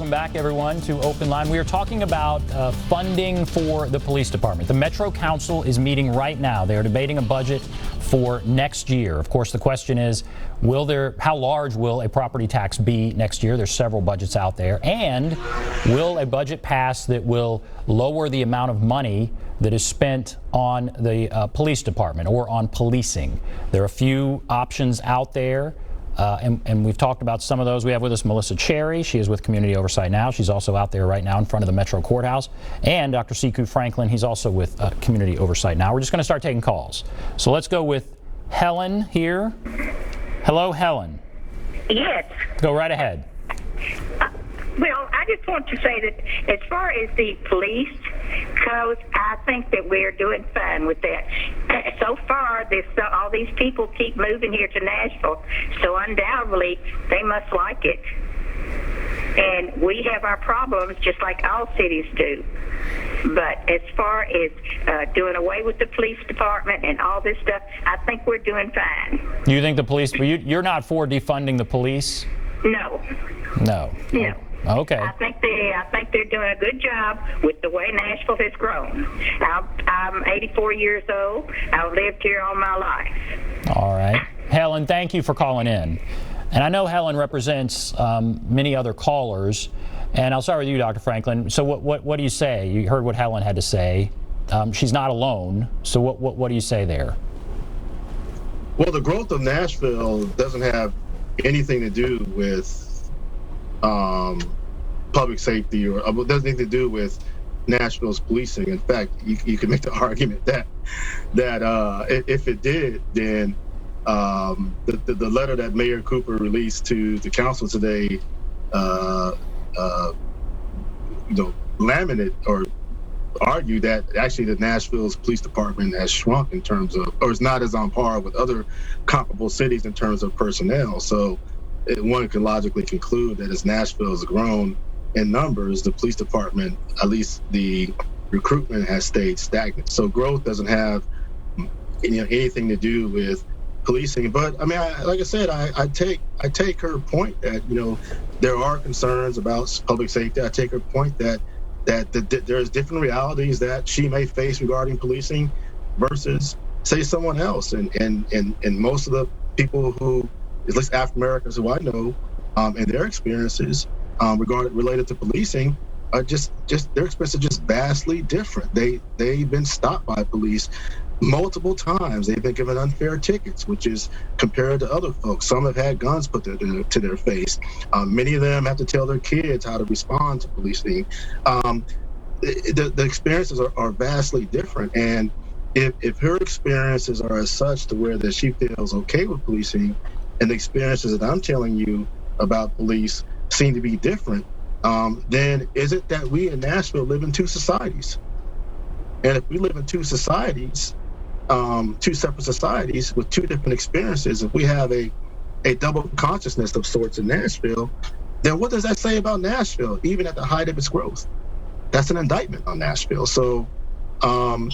Welcome back, everyone, to Open Line. We are talking about funding for the police department. The Metro Council is meeting right now. They are debating a budget for next year. Of course, the question is, how large will a property tax be next year? There's several budgets out there. And will a budget pass that will lower the amount of money that is spent on the police department or on policing? There are a few options out there. And we've talked about some of those. We have with us Melissa Cherry. She is with Community Oversight Now. She's also out there right now in front of the Metro Courthouse. And Dr. Siku Franklin, he's also with Community Oversight Now. We're just going to start taking calls. So let's go with Helen here. Hello, Helen. Yes. Go right ahead. Well, I just want to say that as far as the police goes, I think that we're doing fine with that. So far, all these people keep moving here to Nashville, so undoubtedly they must like it. And we have our problems just like all cities do. But as far as doing away with the police department and all this stuff, I think we're doing fine. You think the police, you're not for defunding the police? No. No. No. Okay. I think they're doing a good job with the way Nashville has grown. I'm 84 years old. I've lived here all my life. All right. Helen, thank you for calling in. And I know Helen represents many other callers. And I'll start with you, Dr. Franklin. So what do you say? You heard what Helen had to say. She's not alone. So what do you say there? Well, the growth of Nashville doesn't have anything to do with public safety or doesn't anything to do with Nashville's policing. In fact, you can make the argument that if it did, then the letter that Mayor Cooper released to the council today, lamented or argued that actually the Nashville's police department has shrunk in terms of, or is not as on par with other comparable cities in terms of personnel. So one can logically conclude that as Nashville has grown in numbers, the police department, at least the recruitment, has stayed stagnant. So growth doesn't have anything to do with policing. But I mean, like I said, I take her point that there are concerns about public safety. I take her point that there's different realities that she may face regarding policing versus say someone else. And most of the people who, at least African Americans who I know, and their experiences related to policing are just their experiences are just vastly different. They've been stopped by police multiple times. They've been given unfair tickets, which is compared to other folks. Some have had guns put to their face. Many of them have to tell their kids how to respond to policing. The experiences are vastly different. And if her experiences are as such to where that she feels okay with policing, and the experiences that I'm telling you about police seem to be different, then is it that we in Nashville live in two societies? And if we live in two societies, two separate societies with two different experiences, if we have a double consciousness of sorts in Nashville, then what does that say about Nashville, even at the height of its growth? That's an indictment on Nashville. So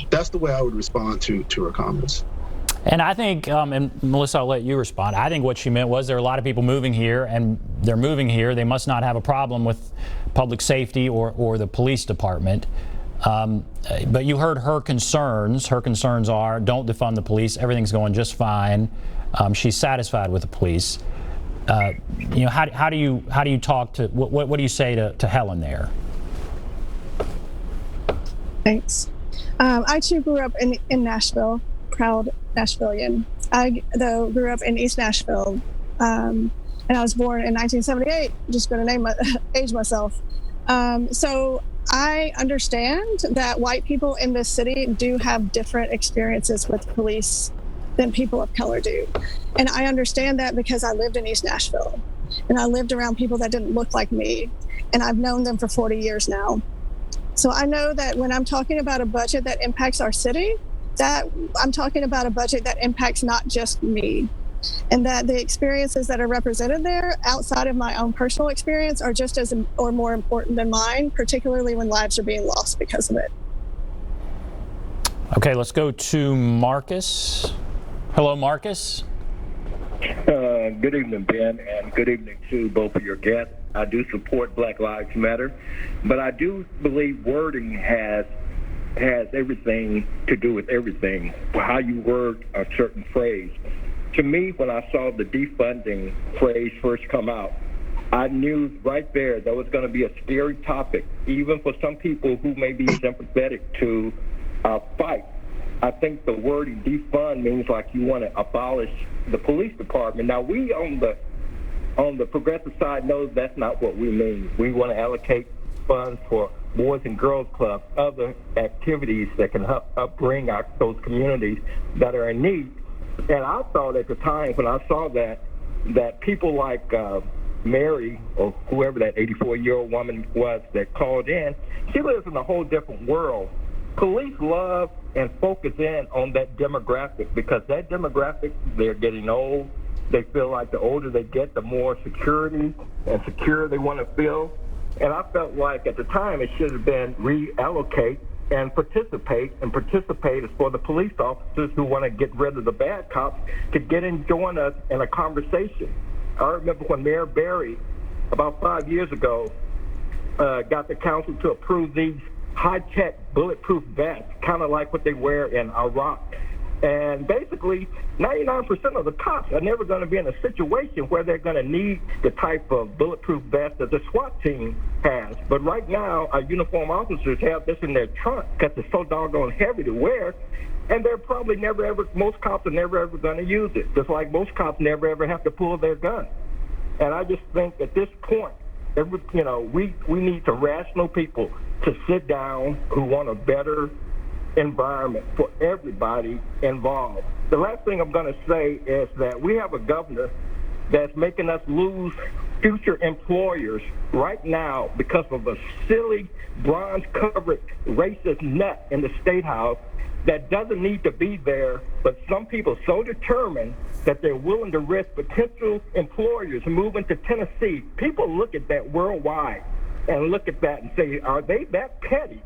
that's the way I would respond to her comments. And I think, and Melissa, I'll let you respond. I think what she meant was there are a lot of people moving here, and they're moving here. They must not have a problem with public safety or the police department. But you heard her concerns. Her concerns are, don't defund the police. Everything's going just fine. She's satisfied with the police. How do you talk to, what do you say to Helen there? Thanks. I too grew up in Nashville. Proud Nashvilleian. I, though, grew up in East Nashville, and I was born in 1978. Just going to age myself. So I understand that white people in this city do have different experiences with police than people of color do. And I understand that because I lived in East Nashville, and I lived around people that didn't look like me, and I've known them for 40 years now. So I know that when I'm talking about a budget that impacts our city, that I'm talking about a budget that impacts not just me, and that the experiences that are represented there outside of my own personal experience are just as or more important than mine, particularly when lives are being lost because of it. Okay, let's go to Marcus. Hello, Marcus. Good evening, Ben, and good evening to both of your guests. I do support Black Lives Matter, but I do believe wording has everything to do with everything, how you word a certain phrase. To me, when I saw the defunding phrase first come out, I knew right there that was going to be a scary topic, even for some people who may be sympathetic to fight. I think the wording defund means like you want to abolish the police department. Now, we on the progressive side know that's not what we mean. We want to allocate funds for Boys and Girls Clubs, other activities that can help upbring those communities that are in need. And I thought at the time when I saw that people like Mary, or whoever that 84-year-old woman was that called in, she lives in a whole different world. Police love and focus in on that demographic because that demographic, they're getting old. They feel like the older they get, the more security and secure they want to feel. And I felt like at the time it should have been reallocate and participate is for the police officers who want to get rid of the bad cops to get and join us in a conversation. I remember when Mayor Berry, about 5 years ago, got the council to approve these high-tech bulletproof vests, kind of like what they wear in Iraq. And basically, 99% of the cops are never going to be in a situation where they're going to need the type of bulletproof vest that the SWAT team has. But right now, our uniformed officers have this in their trunk because it's so doggone heavy to wear, and they're probably most cops are never ever going to use it, just like most cops never ever have to pull their gun. And I just think at this point, we need some rational people to sit down who want a better environment for everybody involved. The last thing I'm going to say is that we have a governor that's making us lose future employers right now because of a silly bronze-covered racist nut in the State House that doesn't need to be there, but some people are so determined that they're willing to risk potential employers moving to Tennessee. People look at that worldwide and look at that and say, are they that petty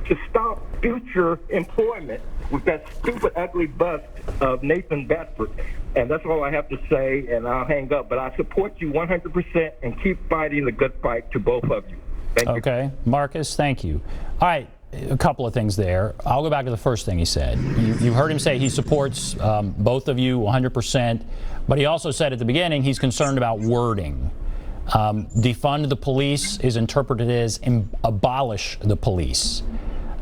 to stop future employment with that stupid, ugly bust of Nathan Bedford? And that's all I have to say, and I'll hang up. But I support you 100% and keep fighting the good fight to both of you. Thank you. Okay. Marcus, thank you. All right. A couple of things there. I'll go back to the first thing he said. You heard him say he supports both of you 100%, but he also said at the beginning he's concerned about wording. Defund the police is interpreted as abolish the police.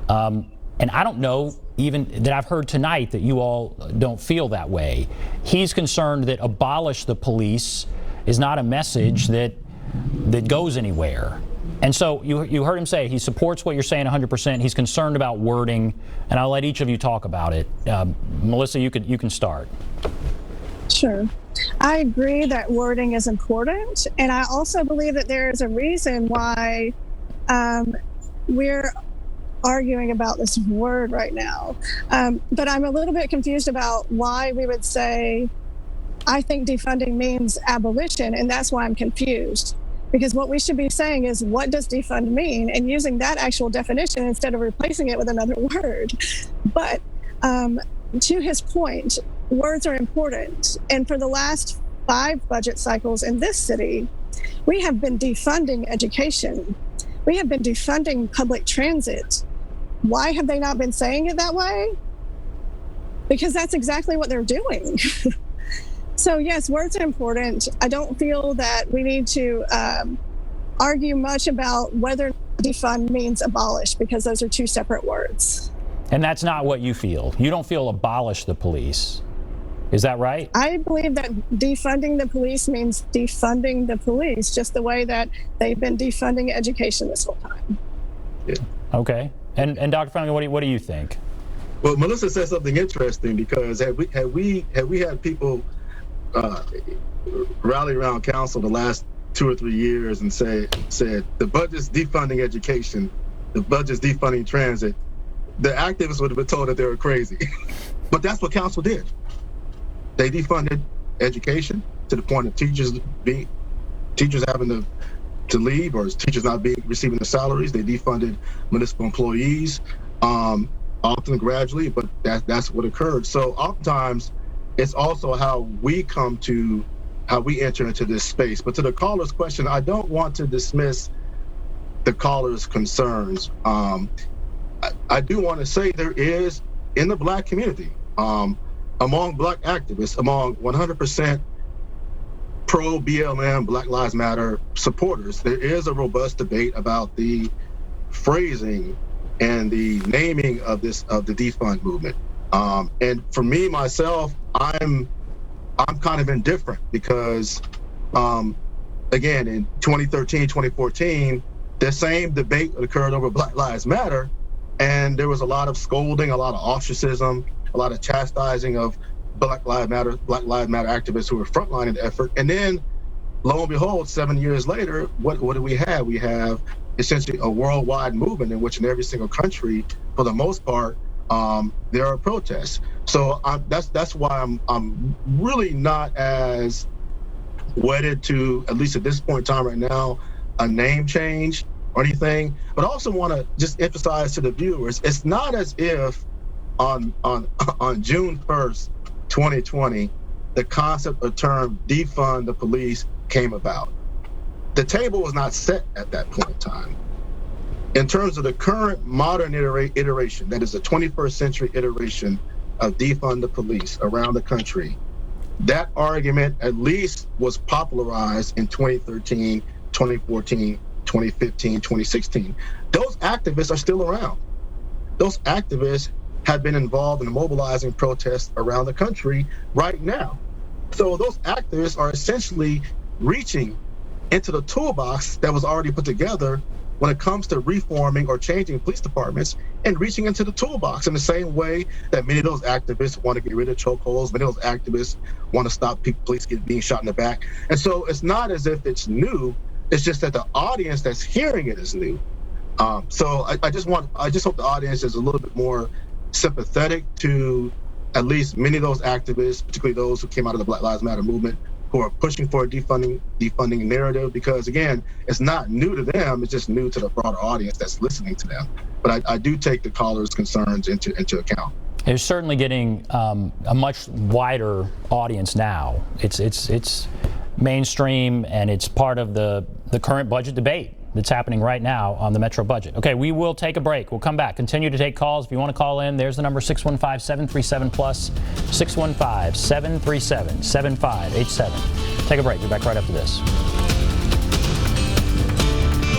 And I don't know even that I've heard tonight that you all don't feel that way. He's concerned that abolish the police is not a message that goes anywhere. And so you heard him say he supports what you're saying 100%. He's concerned about wording, and I'll let each of you talk about it. Melissa, you can start. Sure. I agree that wording is important, and I also believe that there is a reason why we're arguing about this word right now. But I'm a little bit confused about why we would say, I think defunding means abolition, and that's why I'm confused. Because what we should be saying is, what does defund mean? And using that actual definition instead of replacing it with another word. But to his point, words are important. And for the last 5 budget cycles in this city, we have been defunding education. We have been defunding public transit. Why have they not been saying it that way? Because that's exactly what they're doing. So yes, words are important. I don't feel that we need to argue much about whether defund means abolish, because those are 2 separate words. And that's not what you feel. You don't feel abolish the police. Is that right? I believe that defunding the police means defunding the police, just the way that they've been defunding education this whole time. Yeah. Okay. And Dr. Franklin, what do you think? Well, Melissa said something interesting, because had we had people rally around council the last 2 or 3 years and said the budget's defunding education, the budget's defunding transit, the activists would have been told that they were crazy. But that's what council did. They defunded education to the point of teachers having to leave, or teachers not receiving the salaries. They defunded municipal employees, often gradually, but that's what occurred. So oftentimes, it's also how we come to we enter into this space. But to the caller's question, I don't want to dismiss the caller's concerns. I do want to say there is, in the Black community, among Black activists, among 100% pro-BLM, Black Lives Matter supporters, there is a robust debate about the phrasing and the naming of the defund movement. And for me, myself, I'm kind of indifferent because, again, in 2013, 2014, the same debate occurred over Black Lives Matter, and there was a lot of scolding, a lot of ostracism, a lot of chastising of Black Lives Matter activists who were frontlining the effort. And then, lo and behold, 7 years later, what do we have? We have essentially a worldwide movement in which in every single country, for the most part, there are protests. So that's why I'm really not as wedded to, at least at this point in time right now, a name change or anything. But I also want to just emphasize to the viewers, it's not as if on June 1st, 2020, the concept or term defund the police came about. The table was not set at that point in time. In terms of the current modern iteration, that is the 21st century iteration of defund the police around the country, that argument at least was popularized in 2013, 2014, 2015, 2016. Those activists are still around. Those activists have been involved in mobilizing protests around the country right now. So those activists are essentially reaching into the toolbox that was already put together when it comes to reforming or changing police departments, and reaching into the toolbox in the same way that many of those activists want to get rid of chokeholds, many of those activists want to stop police being shot in the back. And so it's not as if it's new, it's just that the audience that's hearing it is new. So I just hope the audience is a little bit more sympathetic to at least many of those activists, particularly those who came out of the Black Lives Matter movement, who are pushing for a defunding narrative, because again, it's not new to them, it's just new to the broader audience that's listening to them. But I do take the caller's concerns into account. It's certainly getting a much wider audience now. It's mainstream, and it's part of the current budget debate that's happening right now on the Metro budget. Okay, we will take a break. We'll come back. Continue to take calls. If you want to call in, there's the number 615-737-PLUS, 615-737-7587. Take a break. We'll be back right after this.